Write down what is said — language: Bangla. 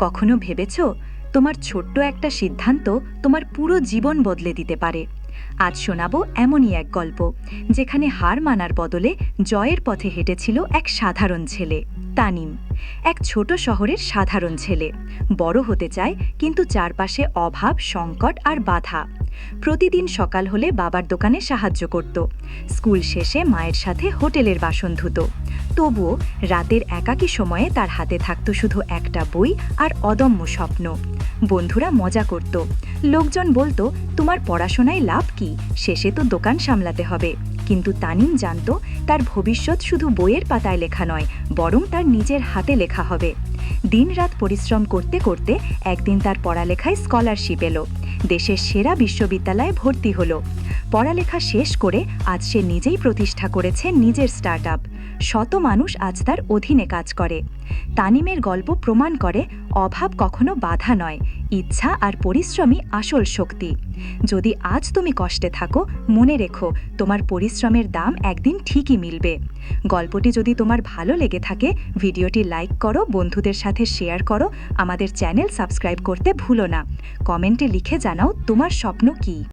কখনো ভেবেছ তোমার ছোট্ট একটা সিদ্ধান্ত তোমার পুরো জীবন বদলে দিতে পারে? আজ শোনাবো এমনই এক গল্প, যেখানে হার মানার বদলে জয়ের পথে হেঁটেছিল এক সাধারণ ছেলে, তানিম। এক ছোট শহরের সাধারণ ছেলে, বড় হতে চায়, কিন্তু চারপাশে অভাব, সংকট আর বাধা। প্রতিদিন সকাল হলে বাবার দোকানে সাহায্য করত, স্কুল শেষে মায়ের সাথে হোটেলের বাসন ধুত। তবুও রাতের একাকী সময়ে তার হাতে থাকত শুধু একটা বই আর অদম্য স্বপ্ন। বন্ধুরা মজা করত, লোকজন বলতো, তোমার পড়াশোনায় লাভ কি, শেষে তো দোকান সামলাতে হবে। কিন্তু তানিম জানত, তার ভবিষ্যৎ শুধু বইয়ের পাতায় লেখা নয়, বরং তার নিজের হাতে লেখা হবে। দিনরাত পরিশ্রম করতে করতে একদিন তার পড়ালেখায় স্কলারশিপ এলো, দেশের সেরা বিশ্ববিদ্যালয়ে ভর্তি হলো। পড়ালেখা শেষ করে আজ সে নিজেই প্রতিষ্ঠা করেছে নিজের স্টার্টআপ। শত মানুষ আজ তার অধীনে কাজ করে। তানিমের গল্প প্রমাণ করে, অভাব কখনো বাধা নয়, ইচ্ছা আর পরিশ্রমই আসল শক্তি। যদি আজ তুমি কষ্টে থাকো, মনে রেখো, তোমার পরিশ্রমের দাম একদিন ঠিকই মিলবে। গল্পটি যদি তোমার ভালো লেগে থাকে, ভিডিওটি লাইক করো, বন্ধুদের সাথে শেয়ার করো, আমাদের চ্যানেল সাবস্ক্রাইব করতে ভুলো না। কমেন্টে লিখে জানাও তোমার স্বপ্ন কী।